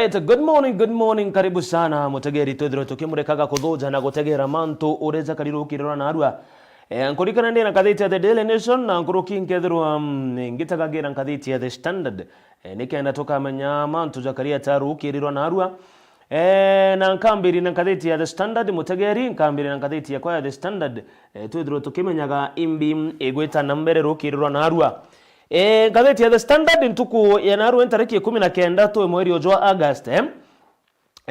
Alright, good morning, karibu sana mutegeri twethiro tukimurekaga kuthuja na gutegera mantu ureza karirukirwa na arua nkurikana ndi na kathiti ya The Daily Nation na nkuruki nkethirwa ngitagagira kathiti ya The Standard nikenda tukamenya mantu jakaria tarukirirwa na arua na nkambiri na kathiti ya The Standard mutegeri nkambiri na kathiti ya kwa The Standard twethiro tukimenyaga imbi igwita na mbere rukirirwa na arua gazeti ya The Standard ntuku ya naru entariki 19 to mweri ojwa August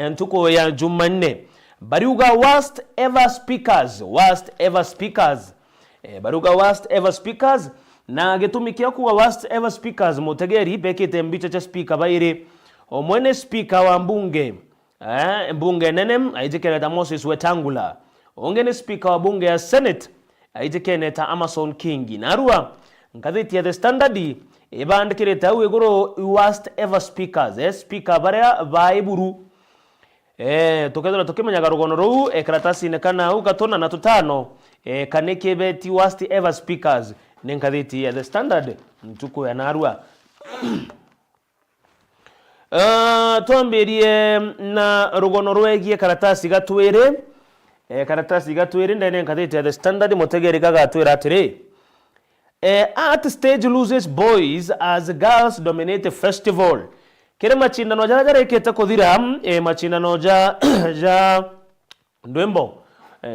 ntuku ya Jumanne Baruga worst ever speakers Baruga worst ever speakers na getumikia kuwa worst ever speakers mutegeri bekete mbicha cha speaker baire omwene speaker wa mbunge nenem aijekeleta Moses Wetangula ongene speaker wa bunge ya Senate aijekeleta Amason Kingi narua ngazeti ya The Standard ibandikireta iguru worst ever speakers speaker baria baiburu tukethera tukimenyaga rugono ruu karatasi nekana ugatona na tutano kaneke beti worst ever speakers ni ngazeti ya The Standard ntuko ya narua tuambirie na rugono rwegie karatasi gatwere ndene ngazeti ya The Standard mutegeri gagatwera atiri art stage loses boys as girls dominate festival. Kile machindano jara iketa kuthira machindano ja ndwembo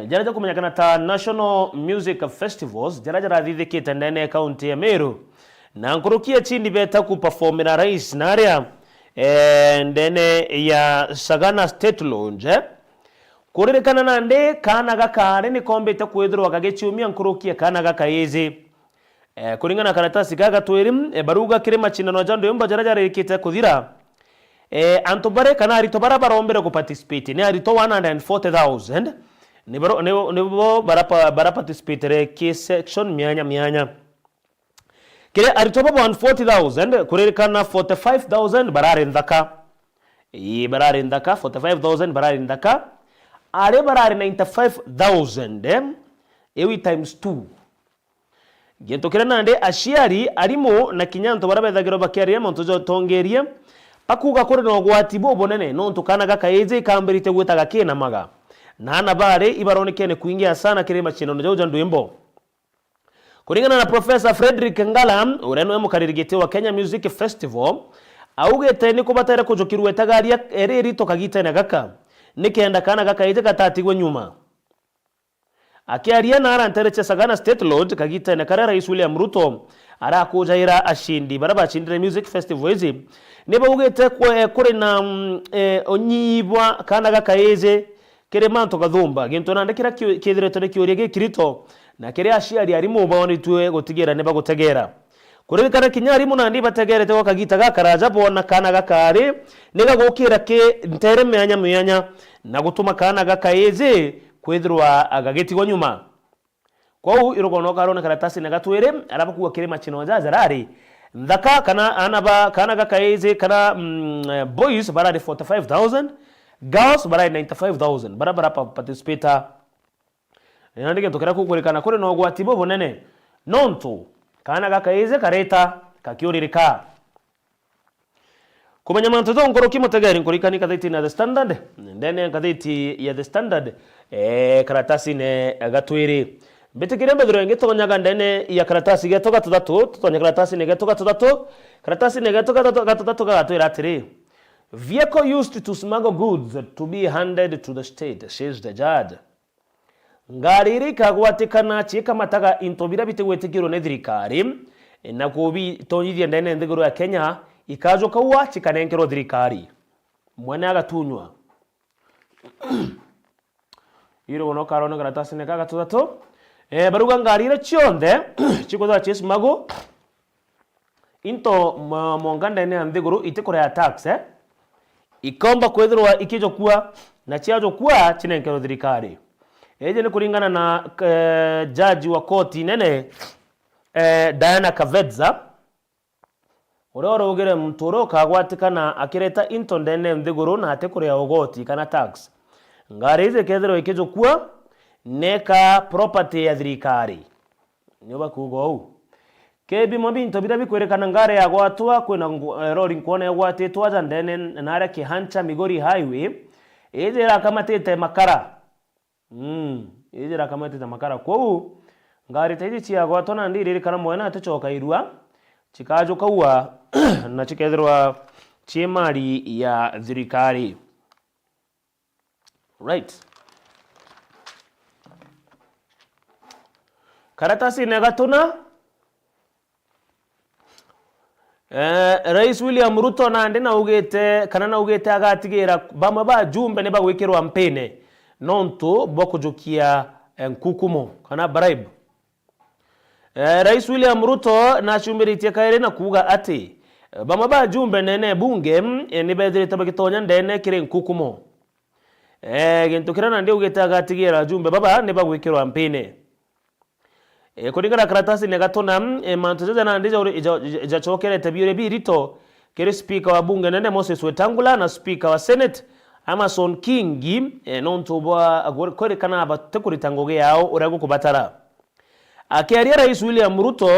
jara kumenyakana ta National Music Festivals jara thithikite ndene county ya Meru na nkurukia chindi beta ku perform na rais naria ndene ya Sagana State Lounge kuririkana nande kana gakare ni kombe ta kwethirwa kagechiumia nkurukia kana gakaizi kuringana karatasi gaga tweri baruga kire machindano jando yomba jara ikite kuthira antobare kana arito barombere ku participate ni arito 140,000 ni bara participate ke section mianya kire arito 140,000 kuririkana 45,000 barare ndaka 45,000 barare ndaka are barare 95,000 ewi times 2 gentokera nande ashiari arimo na kinyanto barabethagiro bakiaria montojo tongeria akuga kore no gwatibo bonene no ntukana gakaeze kambirite gwetaga kina maga nana bare ibaronekene kuingia sana kire machino jo ndwimbo kuringana na Professor Frederick Ngala ureno mukaririgite wa Kenya Music Festival augete ni kubatera kujokirwe tagaria ereri tokagita na gaka nikenda kana gakaeze gatatigwe nyuma akiaria na arantereche Sagana State Lodge kagita na karara Rais William Ruto ara kujaira ashindi baraba chindire music festival hizi niba ugete kure na onyibwa kana gakaeze kire manto gathumba ginto nandikira kithire tone kiuria gikirito na kire ashiari arimo bawoni tuwe gutigera niba gutegera kure kana kinyari munandi bategerete ko kagita gakaraja bona kana gakari niga gukira ke ntere myanya na gutuma kana gakaeze kwethirwa agagetigwo nyuma kwau irogono karone karatasi nagatwere arabakuwa kire machino jazarari ndaka kana anaba kana gakaeze kana boys barade 45,000 girls barade 95,000 barabara participator nandike tokera kukurekana kore no gwatibo bonene nonto kana gakaeze kareta kakioririka kumenya mantozo ngoroki mutegeri nkurikani kathiti na The Standard ndene kathiti ya The Standard karatasi ne gatwiri betekire mbedro ngetonyaga ndene ya karatasi getoga tudatu tutonya karatasi ne getoga tudatu karatasi ne getoga tudatu gatwira atiri vehicle used to smuggle goods to be handed to the state says the judge ngari kagwatikana chika mataga intobira bitegwetekiro ne thirikari na kubi tonyithia ndene ndigoro ya Kenya ikajo kauwa chikanengero thirikari mwana agatunywa iro no karone karatasi ne kaga tutatu baruga ngarire chionde chikoza chismago into monganda ne andeguru itekore ya tax ikomba kwethirwa ikijo kuwa na chiajo kuwa chinenkero thirikari eje ne kuringana na jaji wa koti nene Diana Kavedza uroro ugere mtoro kagwatikana akireta into ndene ndeguru na atekore ya ogoti kana tax ngarize kethero ikijo kuwa neka property ya thirikari nyoba kugo kebi mabinto bira bikwerekana ngare ya gwatwa kwina rori nkone ya gwatitwa jandene nare Kihancha Migori Highway ejera kamatete makara ejera kamatete makara kwou ngari taiji cia gwatwa na ndiri kana mwena atachoka irua chikajo kaua na chikethirwa chiemari ya thirikari. Right. Karatasi negatuna Rais William Ruto nande na ugete kana na ugete agatigira bama ba jumbe ne bagwikirwa mpene nonto bokujukia nkukumo kana bribe. Rais William Ruto na shumiritie kaire na kuga ati bama ba jumbe nene bunge ni bedire tabagitonya ndene kire nkukumo gintu kirana ndi ugete agatigira jumbe baba ne bagwikirwa mpene kuringana karatasi negatona mantu jaja na ndijo ijachokere tabire birito kere speaker wa bunge nene Moses Wetangula na speaker wa Senate Amason Kingi nonto bwa kwerekana abatekuritangoge yao urago kubatara akiaria Rais William Ruto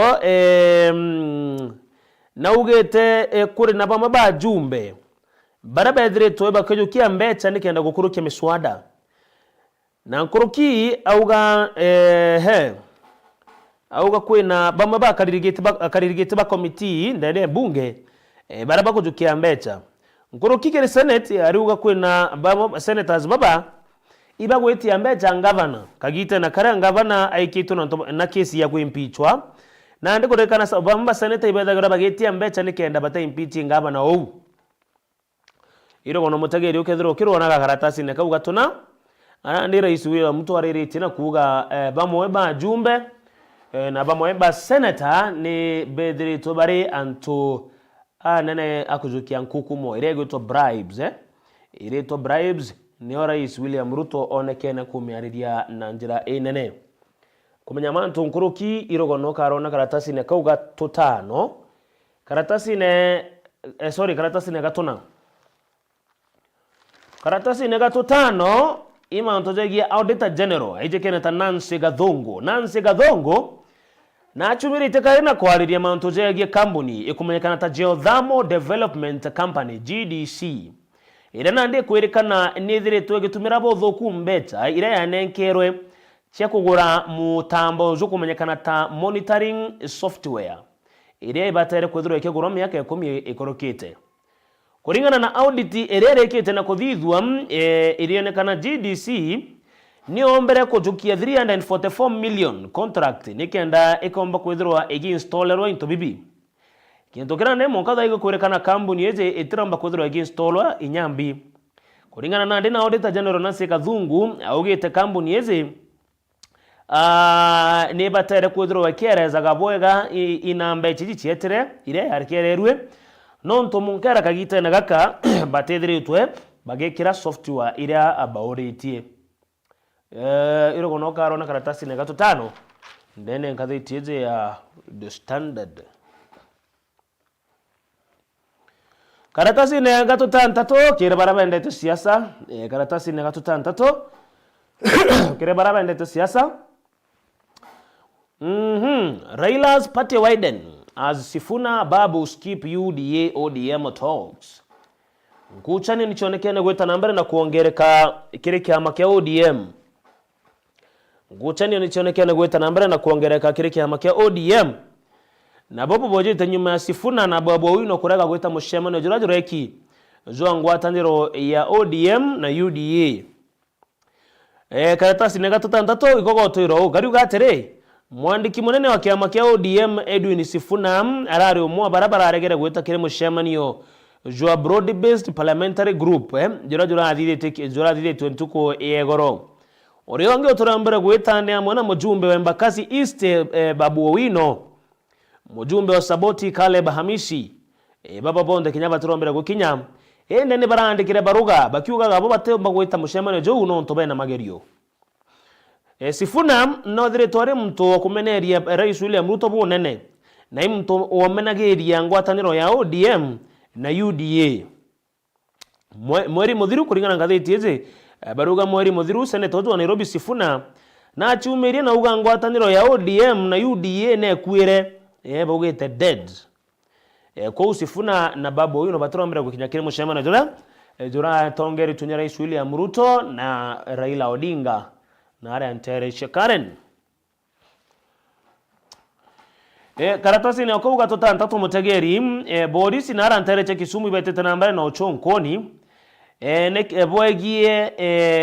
na ugete kuri na bama ba jumbe barabedire toeba kajukia mbecha nikenda gukurukia miswada na nkuruki auga auga kwina bama ba karirigete ba committee ndene bunge baraba kujukia mbecha nkuruki kere Senate ariuga kwina bama senators baba iba gweti mbecha governor kagite na kare governor aikitu na kesi ya kuimpeachwa na ndiko rekana bama senator ibethagira bageti mbecha nikenda bata impeaching governor ou iro gono mutageri ukethiro kirwonaga karatasi ne kauga tuna ndi Rais William Ruto aririte na kuga bamwe ba jumbe na bamwe ba senator ni bedrito bari anto nene akujukia nkukumo irego to bribes ireto bribes ni Rais William Ruto onekena kumiariria na njira nene kumenya mantu nkuruki irogono karona karatasi ne kauga tutano karatasi ne karatasi ne gatuna karatasi ne gatutano ima ontojegia Auditor General ajekena ta Nancy Gathongo na chumirite karina kwariria mantojegia company ikumenyekana ta Geothermal Development Company GDC irana ndi kwerekana nithiritwe gitumira bothoku mbecha ira yanenkerwe cia kugura mutambo zo kumenyekana ta monitoring software ire ibatere kwithirwa ikigura miaka 10 ikorokite kuringana na audit irerekite na kuthithwa irionekana GDC ni ombere kujukia 344 million contract nikenda ikomba kwithirwa iginstallerwa into bibi kintu kirane monkatha igo kurekana company eje itiramba kwithirwa iginstallerwa inyambi kuringana na ndina Auditor General Nancy Gathungu augite company eje ni batere kwithirwa kereza gabwega inambe chiji chietere ire harkererwe nonto munkera kagite na gaka batithiritwe bagekira software ira abauritie iro gono karona karatasi ne gatutano ndene nkathitie ya The Standard karatasi ne gatutantatu kire barabendete siasa karatasi ne gatutantatu kire barabendete siasa Raila's party widen as Sifuna Babu skip UDA ODM talks. Nkuchani nichonekene gweta nambere na kuongereka kire kiama kia ODM. Nkuchani nichonekene gweta nambere na kuongereka kire kiama kia ODM. Na bobo bojete nyuma ya Sifuna na Babu Owino kurega gweta mushemano jurajureki zo ngwataniro ya ODM na UDA. Karatasi negatutantatu igogotwiro gariuga atere mwandiki munene wa kiama kia ODM Edwin Sifuna arari umwa barabara aregere gweta kire mushemanio jwa broad based parliamentary group jura athithite ntuko yegoro orionge oturambere gweta ne amona mujumbe wa Embakasi East Babu Owino mujumbe wa Saboti Caleb Hamisi baba bonde kinyaba turambere gukinya ende ne barandikire baruga bakiuga gabo batemba gweta mushemanio jo uno ntobe na magerio Sifuna no diretore mtu kumeneria Rais William Ruto bunene na mtu omenageria ngwataniro ya ODM na UDA mweri muthiru kuringana ngatheti eze baruga mweri muthiru Senator wa Nairobi Sifuna na achumirie na uga ngwataniro ya ODM na UDA ne kwire bogete dead ko Sifuna na babu uyu no baturambira gukinya kire mushema na jura tongeri tunya Rais William Ruto na Raila Odinga na ara antere Karen karatasi ne ko gatota ntatu mutegeri borisi na ara antere Kisumu ibetete nambare na Ochonkoni ne boegie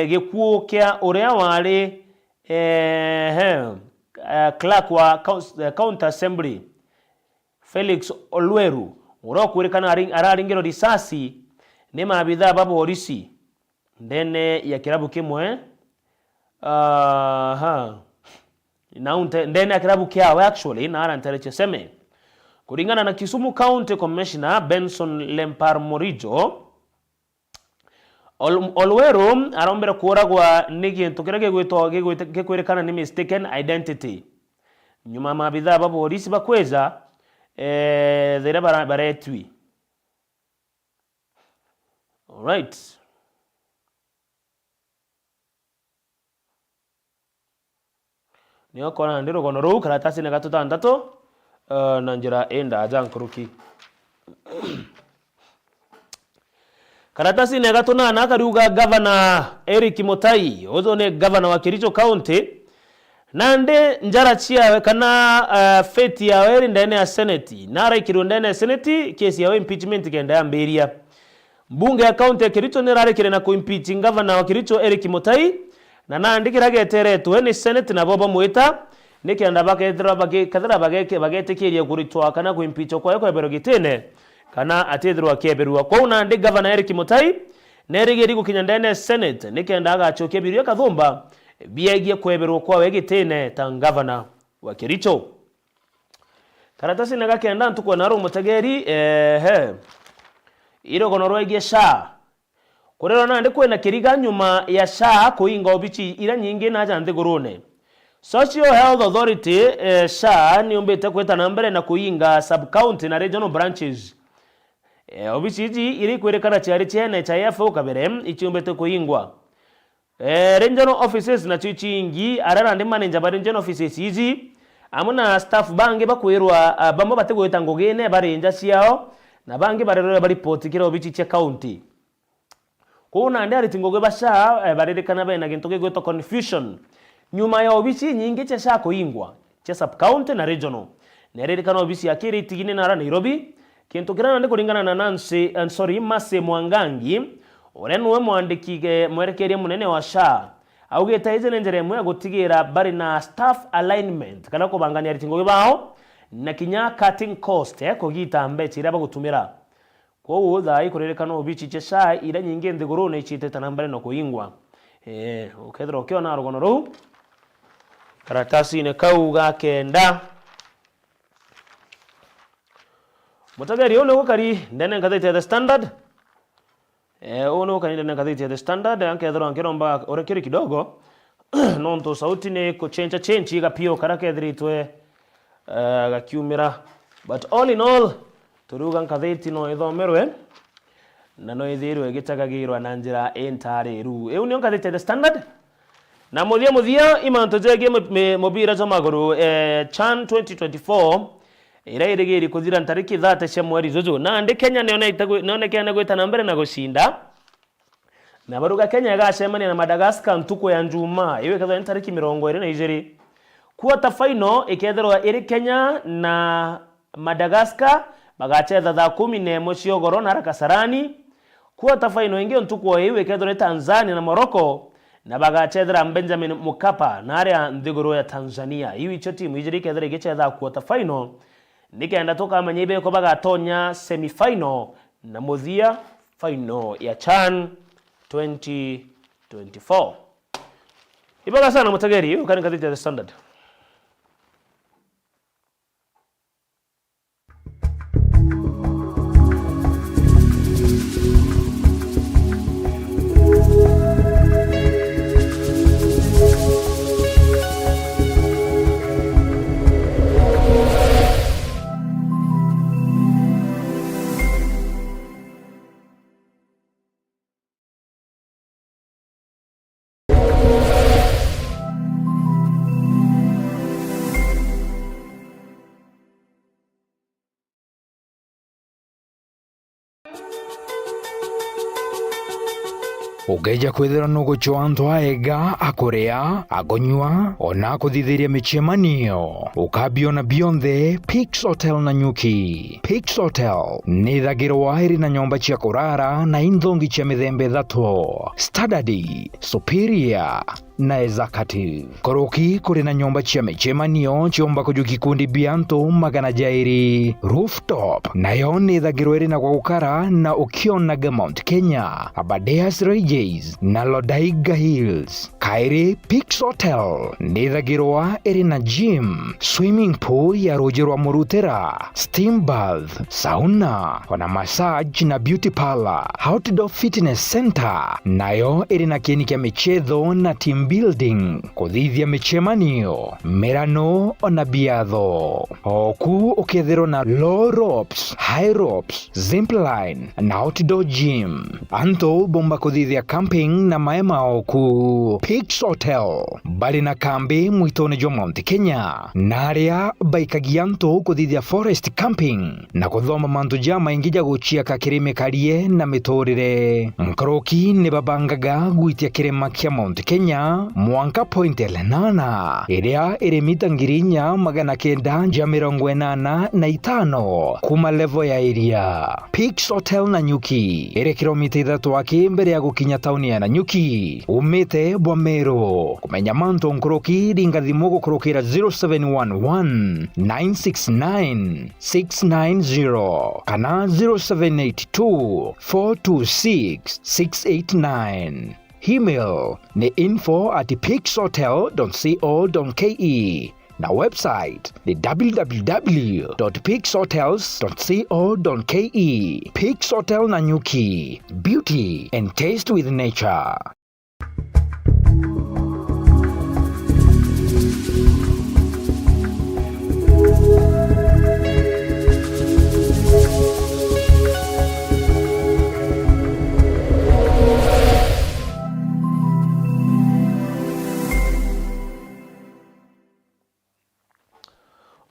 gekuo kya uria wari clerk wa county assembly Felix Olweru urokurekana araringero risasi ni maabitha babu polisi ndene ya kirabu kimwe ndene ya kirabu kiawe actually na arantereche seme kulingana na Kisumu County Commissioner Benson Lempar Morijo Olweru arombera kuragwa nigintu kirage gwekwerekana ni mistaken identity nyuma maabitha babu polisi bakweza thera baretwi. All right. Niyo kona ndiro kono ru karatasi ne gatuta ndato na njira enda ajankuruki. Karatasi ne gatuna na karuga governor Eric Mutai ozo ne governor wa Kericho County nande njara chia kana feti ya weri ndene ya senate nara ikiru ndene ya senate kesi ya impeachment kenda ya mberia mbunge ya county ya Kericho nirare kire na kuimpeach governor wa Kericho Eric Mutai na nandikirage teretu ni senate na boba mwita nikianda bakethera kadra bagetekeria kuritwa kana kuimpeach kwa yako ebero gitene kana atethirwa keberwa kwa unandi governor Eric Mutai nerigeri gukinya ndene ya senate nikianda agachoke birio kathumba biegie kweberwa kwa wegitene ta governor wa Kericho. Karatasi naga kenda ntuko naro mutegeri iro gono rwegie SHA kurero nande kwena kiriga nyuma ya SHA kuinga obichi ira nyingi na jande gorone Social Health Authority SHA ni umbete kweta nambere na kuinga sub county na regional branches obichi iri kwerekana cyari cyene CHIF ukabere ichi umbete kuingwa regional offices na chichingi ararande manager ba regional offices hizi amuna staff bange bakwerwa bamwe bategoyeta ngogene barenja ciao na bange barero bari report obichi che county kuna ndari tingoge basha barerekana bena gintu gegweta confusion nyuma ya obichi nyingi che SHA kuingwa che sub county na regional nererekana obichi ya kiri tigine na Nairobi kintu kirana ndi kulingana na Nancy Mase Mwangangi orenwe mwandikige mwerekeria munene wa SHA augeta ize nenjere mwe gutigira bari na staff alignment kana kubangania ritingo bao na kinya cutting cost kugita mbechi ira bagutumira ko uza ikorerekana obichi che SHA ira nyingi ndigorone ichite tanambare no kuingwa ukethera ukiona rugono ru karatasi ne kauga kenda mutagari ole ukari ndene ngathete the standard ono kanida na gazeti ya The Standard ankethero ankiromba orekeri kidogo nonto sauti ne ko change igapio karakethiritwe gakiumira but all in all turuga gazeti no ithomerwe na no ithirwe gitagagirwa na njira entariru eu ni gazeti ya The Standard na muthia imanto jege mobira za maguru CHAN 2024 irairigiri kuthira ntariki 30 cia mweri jojo na ande Kenya neonekana gwita na mbere na gushinda na baruga Kenya gacemania na Madagascar ntuko ya njuma iwe katha ntariki 22 quarter final iketherwa iri Kenya na Madagascar bagachetha thaa 11 ciogoro na Kasarani quarter final ingi ntuko iwe iketherwa Tanzania na Morocco na bagachethera Benjamin Mkapa na aria nthiguru ya Tanzania iwi icho timu ijiri ikethera igichetha quarter final nikaenda toka manyibe ko bagatonya semi final na muthia final ya CHAN 2024 ibaga sana mutageri ukani gazeti ya The Standard. ugeja kwithira no guchwa antu aega akorea agonywa ona kuthithiria michemanio ukabio na bionthe Pix Hotel na Nyuki. Pix Hotel ni thagirwa iri na nyomba cia kurara na inthongi cia mithembe thatu: Standard, Superior na Executive. Koroki kuri na nyomba cia michemanio ciomba kujuki kundi bianto magana jairi. Rooftop nayo ni thagirwa iri na gukara na ukionaga Mount Kenya, Abadeas Ranges na Lodaiga Hills. Kairi Pix Hotel ni thagirwa iri na gym, swimming pool ya ruji rwa murutera, steam bath, sauna, ona massage na beauty parlor. Outdoor fitness center nayo iri na kieni kia michetho na team building, kuthithia michemanio, mirano ona biatho. Oku ukethirwo na low ropes, high ropes, zipline na outdoor gym. Anto bomba kuthithia camping na maema oku. Pix Hotel bali na kambi mwitoni jwa Mount Kenya, na aria baikagia anto kuthithia forest camping na kuthoma mantu ja maingi ja guchia kakirime karie na miturire. Nkoroki ni babangaga gwitia kirima kia Mount Kenya Mwanka Point Elenana iria iri mita 985 kuma level ya area. Pix Hotel na Nyuki iri kilomita 3 mbere ya gukinya tauni ya Nanyuki umite Bwamero. Kumenya manto nkoroki ringa thimu gukorokira 0711 969 690 kana 0782 426 689. Email ni info@pixhotel.co.ke na website ni www.pixhotels.co.ke. Pix Hotel na Nyuki, beauty and taste with nature.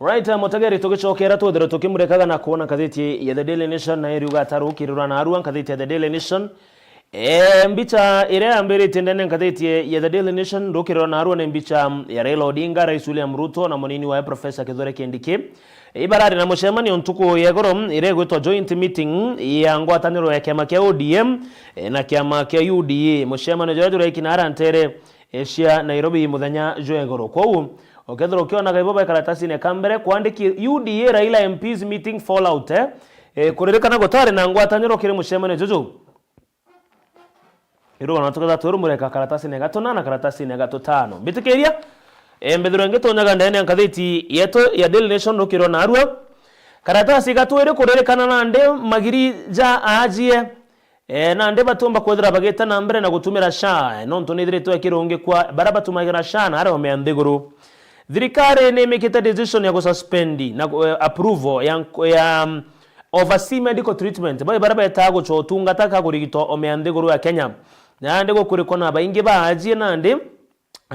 Right, mutageri tugicokera twethero tukimurekaga na kuona kathiti ya The Daily Nation na iriuga tarukirura na aruan kathiti ya The Daily Nation. Mbicha ire ambere tendene kathiti ya The Daily Nation rukirura na aruan mbicha ya Raila Odinga, Rais William Ruto na munini wa Professor Kithure Kindiki. Ibarari na mushemani ontuko yegoro ire gwetwa joint meeting ya ngwataniro ya kiama kia ODM na kiama kia UDA. Mushemani jorajura ikinara ntere Asia Nairobi muthenya jwegoro. Kwa okethro kiona gaiboba karatasi ne kambere kuandiki UDA Raila MPs meeting fallout kuririkana gotare na ngwataniro kire mushemane jojo iro na tukaza turumureka karatasi ne gatona na karatasi ne gatotano bitikeria mbethro ngetonyaga ndene nkathiti yeto ya Daily Nation rukiro na arua karatasi gatwere kuririkana na nde magiri ja ajie na nde batumba kwethira bageta na mbere na gutumira sha no ntonithire to kironge kwa baraba tumagira sha na ari omeandhiguru. Thirikari ni imekita decision ya kususpendi na approval ya overseas medical treatment bai baraba etago chotunga taka kurigito omeandhiguru ya Kenya na ndego kurikona baingi baajie na ndi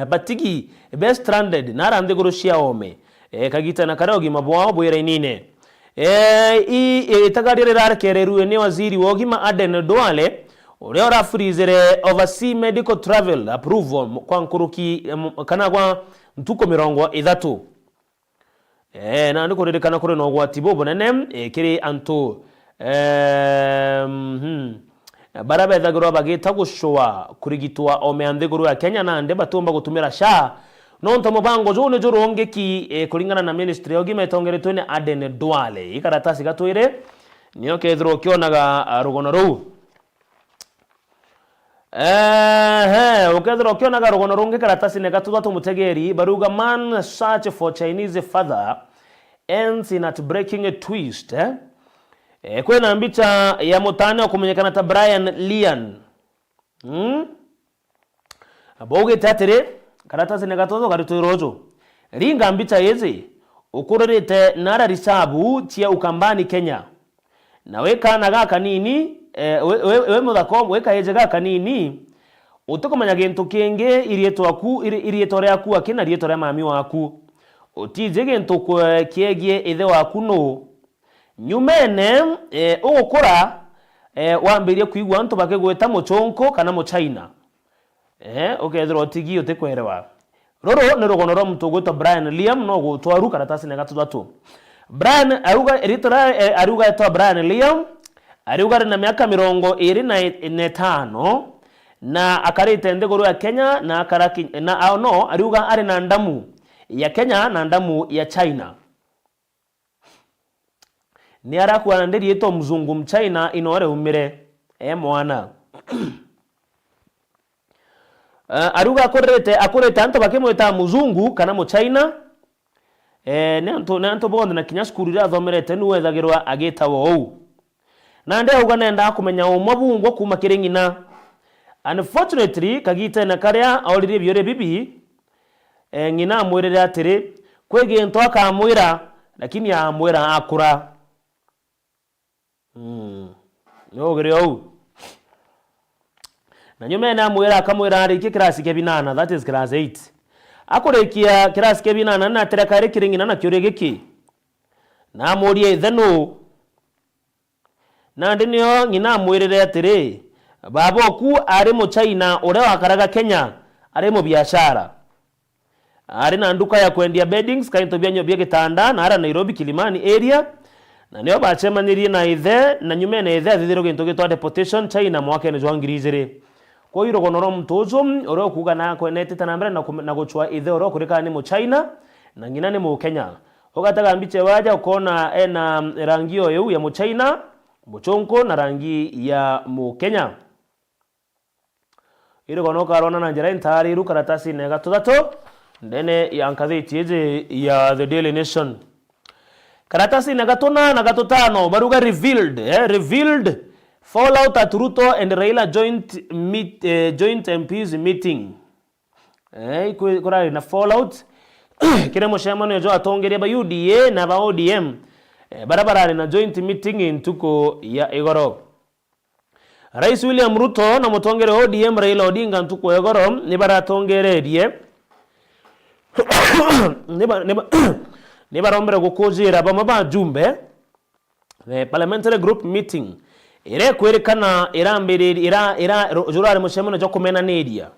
batigi best stranded na arandhiguru cia ome kagita na karogi mabwao bwire nine itagarire rakereru ni waziri wa ugima Aden Duale uria urafrizere overseas medical travel approval kwa nkuruki kana kwa ntuko 30 na ndiko ririkana kuri no gwati bobo nene kiri anto baraba thagirwa bagita gushowa kurigitwa omeandhiguru ya Kenya na nde batumba gutumira sha no ntomo bango jone jorongeki kulingana na ministry ogima itongeretwe ni Aden Duale. Ikaratasi gatwire niyo kethro kionaga rugono ru ukethro kionaga rugono rungi karatasi ne gatuthatu mutegeri baruga man search for Chinese father ends in at breaking a twist kwena mbicha ya mutane kumenyekana ta Brian Lian aboge tatire karatasi ne gatuthatu gariturojo ringa mbicha yezi ukurorete nara risabu tia ukambani Kenya na weka na gaka nini we muthako weka yeje gaka nini utukomanya gintu kingi irieto riaku akina rieto ria mami waku utije gintu kiegie ithe waku no nyumene ugukura wambirie kuigwa antu bakegweta muchonko kana muchaina ukethira otigi utikwerewa roro ni rugono rwa muntu gwitwa Brian Liam no gutwaru karatasi na gatatu Brian aruga eritra aruga etwa Brian Liam aruga na miaka 25 na akarite ndegoro ya Kenya na akaraki na aruga ari na ndamu ya Kenya na ndamu ya China ni arakuwa ndiri eto mzungu mchina inore umire mwana aruga akorete anto bakemweta muzungu kana muchina nanto bonde na kinya skuru ira thomerete ni wethagirwa agitawo ou na nde uga nenda kumenya umabungo kuma kiringina unfortunately kagite na karia aurire biore bibi ngina amwirire atiri kwege nto akamwira lakini amwira akura no ou na nyume na amwira akamwira ari class ke binana that is class 8 akurekia class ke binana na tereka ri kiringina na kyore giki na amurie theno na ndinio ngina amwirire atiri baboku ari mu China ure wakaraga Kenya ari mu biashara ari na nduka ya kwendia beddings kainto byanyo bya gitanda na ara Nairobi Kilimani area na nio bachemanirie na ithe na nyume na ithe thithiro gintu gitwa deportation China mwaka ni jwangirigire kwa hiyo gono mtozo ore kuga na kwenete tanambere na gochwa ithe ore kurika ni mu China na ngina ni mu Kenya ogataga mbiche waja ukona ena rangi yo ya mu China muchonko na rangi ya mu Kenya ire gono karona na njira intari ru karatasi ne gatatu ndene yankathiti eje ya The Daily Nation karatasi na gatona na gatotano baruga revealed fallout at Ruto and Raila joint MPs meeting kura na fallout kire mushemano jo atongeria ba UDA na ba ODM barabara na joint meeting intuko ya Igoro Rais William Ruto na mutongere ODM Raila Odinga ntuko Igoro ni baratongererie ni barombere gukujira bamwe bajumbe parliamentary group meeting ire kwerekana irambirira jurare mushemano jo kumena nedia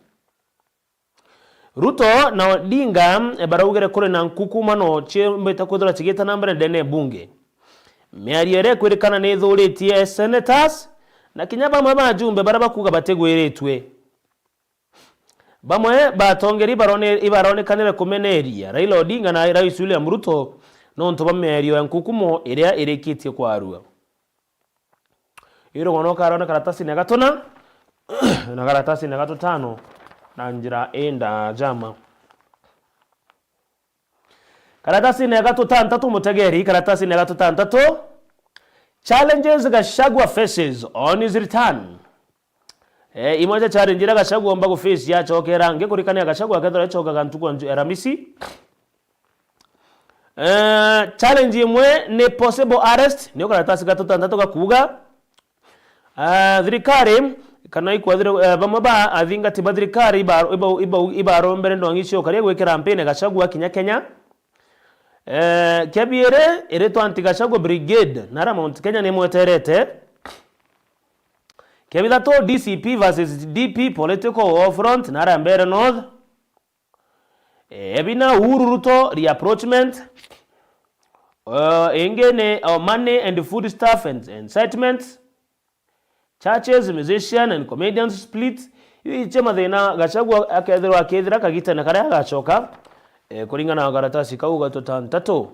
Ruto na Odinga baraugere kure na nkukumano chembe takodora chigeta nambere dene bunge meariere kwerekana ne thuritie senators na kinyaba bamwe bajumbe barabakuga bategweretwe bamwe batongeri ibarone kanere kumeneria Raila Odinga na Rais William Ruto nonto bamerio nkukumo iria irekitie kwarua iro gono karona karatasi na gatona na karatasi na gatotano na njira enda jama karatasi na gatotantatu mutegeri karatasi na gatotantatu challenges Gachagua faces on his return imoja challenge Gachagua mbago face ya chokera nge kurikana Gachagua kadhara choka kantuko Ramisi challenge imwe ne possible arrest niyo karatasi gatotantatu gakuga thirikari kana ikwathire bamwe ba athinga ti thirikari ibaro mbere ndo ngicio karia gwekera campaign Gachagua kinya Kenya kebiere ereto anti Gachagua brigade nara Mount Kenya ni mweterete kebila to DCP versus DP political war front nara mbere north ebina Uhuru Ruto reapproachment engene money and food stuff and incitement churches musician and comedians split ichema thina Gachagua akethira kagita na karia gachoka kuringana na karatasi kauga totantatu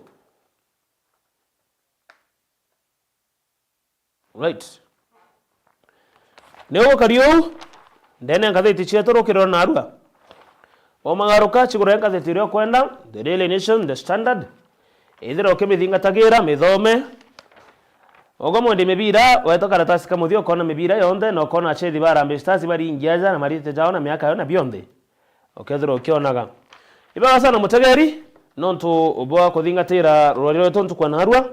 right Neo kariyo ndene ngatheti chiatoro kirona narua omagaruka chigura ngatheti rio kwenda The Daily Nation, The Standard ithiro kemithinga tagira mithome ogomo ndi mebira weto karatasi kamuthio kona mebira yonde no kona achethi barambe stars bari ingiaja na marite jao na miaka yona bionde okethiro kionaga ibaga sana mutegeri nontu ubwa kuthingatira rorero tontu kwa narua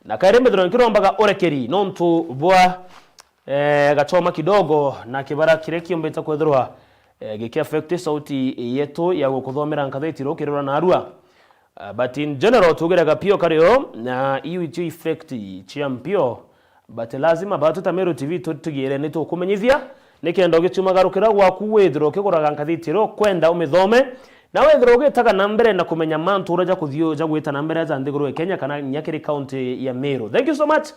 na kairembe kirombaga orekeri nontu ubwa gachoma kidogo na kibara kire kiombeta kwethirwa giki affect sauti yetu ya gukuthomera nkatheti ro kirora narua but in general tugeraga pio kario na iu effect chiampio but lazima batu ta Meru TV tutugire ni tukumenyithia nikendo gicumagarukira gwaku withiro kiguraga nkathitiro kwenda umithome na withiro gitaga na mbere na kumenya mantu uraja kuthioja gwita na mbere za ndiguru Kenya kana Nyakiri county ya Meru. Thank you so much.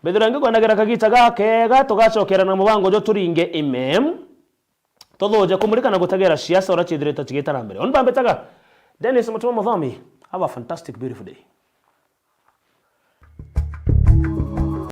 Bedrangi kwandagera kagita gakega tugacokera na mubango jo turinge imem tothoje kumurika na gutagera siasa ora chithireta chigita na mbere. On bambetaga Dennis Mutuma Muthomi. Have a fantastic beautiful day.